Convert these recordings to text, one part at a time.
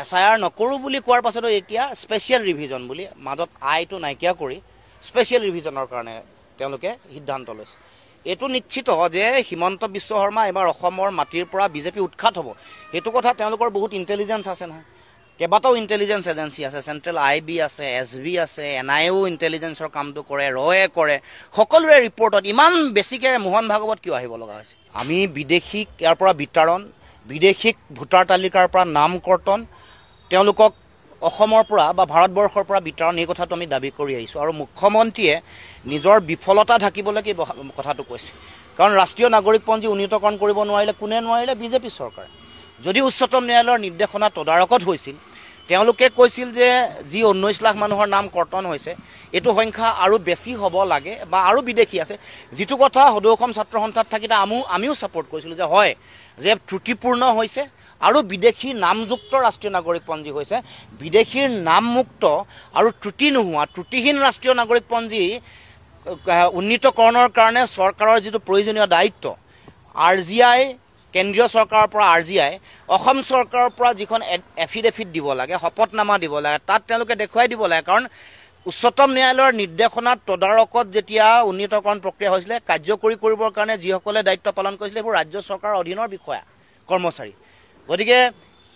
SIR নকৰোঁ বুলি কোৱাৰ পাছতো এতিয়া স্পেচিয়েল ৰিভিজন বুলি মাজত আইটো নাইকিয়া কৰি স্পেচিয়েল ৰিভিজনৰ কাৰণে তেওঁলোকে সিদ্ধান্ত লৈছে। এইটো নিশ্চিত যে হিমন্ত বিশ্ব শৰ্মা এবাৰ অসমৰ মাটিৰ পৰা বিজেপি উৎখাত হ'ব। সেইটো কথা তেওঁলোকৰ বহুত ইণ্টেলিজেঞ্চ আছে নহয়। কেইবাটাও ইণ্টেলিজেঞ্চ এজেঞ্চি আছে, চেণ্ট্ৰেল IB আছে, SB আছে, NIA ইণ্টেলিজেঞ্চৰ কামটো কৰে, ৰয়ে কৰে। সকলোৰে ৰিপৰ্টত ইমান বেছিকৈ মোহন ভাগৱত কিয় আহিব লগা হৈছে? আমি বিদেশীক ইয়াৰ পৰা বিতৰণ, বিদেশীক ভোটাৰ তালিকাৰ পৰা নাম কৰ্তন, তেওঁলোকক অসমৰ পৰা বা ভাৰতবৰ্ষৰ পৰা বিতৰণ, এই কথাটো আমি দাবী কৰি আহিছোঁ। আৰু মুখ্যমন্ত্ৰীয়ে নিজৰ বিফলতা ঢাকিবলৈ কি কথাটো কৈছে। কাৰণ ৰাষ্ট্ৰীয় নাগৰিকপঞ্জী উন্নীতকৰণ কৰিব নোৱাৰিলে কোনে নোৱাৰিলে? বিজেপি চৰকাৰে। যদি উচ্চতম ন্যায়ালয়ৰ নিৰ্দেশনা তদাৰকত হৈছিল, তেওঁলোকে কৈছিল যে যি 19 লাখ মানুহৰ নাম কৰ্তন হৈছে, এইটো সংখ্যা আৰু বেছি হ'ব লাগে বা আৰু বিদেশী আছে, যিটো কথা সদৌ অসম ছাত্ৰ সন্থাত থাকি আমিও ছাপোৰ্ট কৰিছিলোঁ যে হয়, যে ত্ৰুটিপূৰ্ণ হৈছে আৰু বিদেশী নামযুক্ত ৰাষ্ট্ৰীয় নাগৰিকপঞ্জী হৈছে। বিদেশীৰ নামমুক্ত আৰু ত্ৰুটি নোহোৱা, ত্ৰুটিহীন ৰাষ্ট্ৰীয় নাগৰিকপঞ্জী উন্নীতকৰণৰ কাৰণে চৰকাৰৰ যিটো প্ৰয়োজনীয় দায়িত্ব, RGI কেন্দ্ৰীয় চৰকাৰৰ পৰা RGI অসম চৰকাৰৰ পৰা যিখন এফিডেভিট দিব লাগে, শপতনামা দিব লাগে, তাত তেওঁলোকে দেখুৱাই দিব লাগে। কাৰণ উচ্চতম ন্যায়ালয়ৰ নিৰ্দেশনাত তদাৰকত যেতিয়া উন্নীতকৰণ প্ৰক্ৰিয়া হৈছিলে, কাৰ্যকৰী কৰিবৰ কাৰণে যিসকলে দায়িত্ব পালন কৰিছিলে সেইবোৰ ৰাজ্য চৰকাৰৰ অধীনৰ বিষয়া কৰ্মচাৰী। গতিকে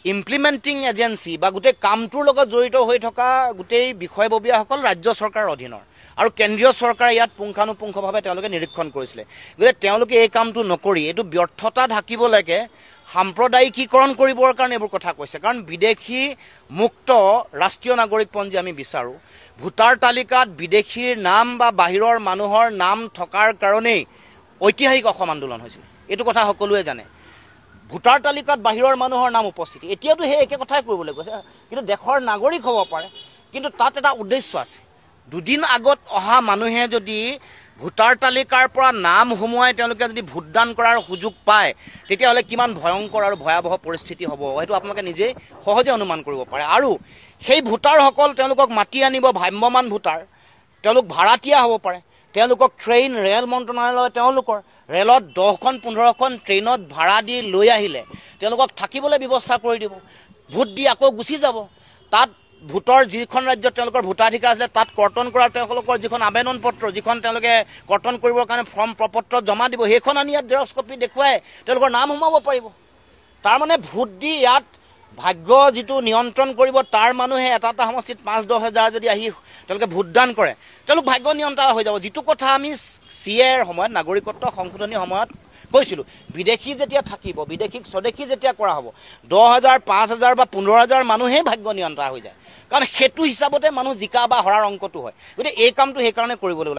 ইমপ্লিমেণ্টিং এজেঞ্চি বা গোটেই কামটোৰ লগত জড়িত হৈ থকা গোটেই বিষয়ববীয়াসকল ৰাজ্য চৰকাৰৰ অধীনৰ, আৰু কেন্দ্ৰীয় চৰকাৰে ইয়াত পুংখানুপুংখভাৱে তেওঁলোকে নিৰীক্ষণ কৰিছিলে। গতিকে তেওঁলোকে এই কামটো নকৰি এইটো ব্যৰ্থতা ঢাকিবলৈকে সাম্প্ৰদায়িকীকৰণ কৰিবৰ কাৰণে এইবোৰ কথা কৈছে। কাৰণ বিদেশী মুক্ত ৰাষ্ট্ৰীয় নাগৰিকপঞ্জী আমি বিচাৰোঁ। ভোটাৰ তালিকাত বিদেশীৰ নাম বা বাহিৰৰ মানুহৰ নাম থকাৰ কাৰণেই ঐতিহাসিক অসম আন্দোলন হৈছিল, এইটো কথা সকলোৱে জানে। ভোটাৰ তালিকাত বাহিৰৰ মানুহৰ নাম উপস্থিতি, এতিয়াতো সেই একে কথাই কৰিবলৈ কৈছে, কিন্তু দেশৰ নাগৰিক হ'ব পাৰে। কিন্তু তাত এটা উদ্দেশ্য আছে। দুদিন আগত অহা মানুহে যদি ভোটাৰ তালিকাৰ পৰা নাম সোমোৱাই তেওঁলোকে যদি ভোটদান কৰাৰ সুযোগ পায়, তেতিয়াহ'লে কিমান ভয়ংকৰ আৰু ভয়াৱহ পৰিস্থিতি হ'ব, সেইটো আপোনালোকে নিজেই সহজে অনুমান কৰিব পাৰে। আৰু সেই ভোটাৰসকল তেওঁলোকক মাতি আনিব, ভ্ৰাম্যমান ভোটাৰ, তেওঁলোক ভাড়াতীয়া হ'ব পাৰে। তেওঁলোকক ট্ৰেইন, ৰেল মন্ত্ৰণালয় তেওঁলোকৰ ৰেলত 10খন 15খন ট্ৰেইনত ভাড়া দি লৈ আহিলে তেওঁলোকক থাকিবলৈ ব্যৱস্থা কৰি দিব, ভোট দি আকৌ গুচি যাব। তাত ভোটৰ যিখন ৰাজ্যত তেওঁলোকৰ ভোটাধিকাৰ আছিলে তাত কৰ্তন কৰা তেওঁলোকৰ যিখন আবেদন পত্ৰ, যিখন তেওঁলোকে কৰ্তন কৰিবৰ কাৰণে ফৰ্ম প্ৰপত্ৰ জমা দিব, সেইখন আনি ইয়াত জেৰক্স কপি দেখুৱাই তেওঁলোকৰ নাম সোমাব পাৰিব। তাৰমানে ভোট দি ইয়াত ভাগ্য যিটো নিয়ন্ত্ৰণ কৰিব, তাৰ মানুহে এটা সমষ্টিত 5-10 হাজাৰ যদি আহি তেওঁলোকে ভোটদান কৰে, তেওঁলোক ভাগ্য নিয়ন্ত্ৰণ হৈ যাব। যিটো কথা আমি CAৰ সময়ত, নাগৰিকত্ব সংশোধনীৰ সময়ত কৈছিলোঁ, বিদেশী যেতিয়া থাকিব, বিদেশীক স্বদেশী যেতিয়া কৰা হ'ব, 10 হাজাৰ, 5 হাজাৰ বা 15 হাজাৰ মানুহেই ভাগ্য নিয়ন্ত্ৰণ হৈ যায়। কাৰণ সেইটো হিচাপতে মানুহ জিকা বা হৰাৰ অংকটো হয়। গতিকে এই কামটো সেইকাৰণে কৰিবলৈ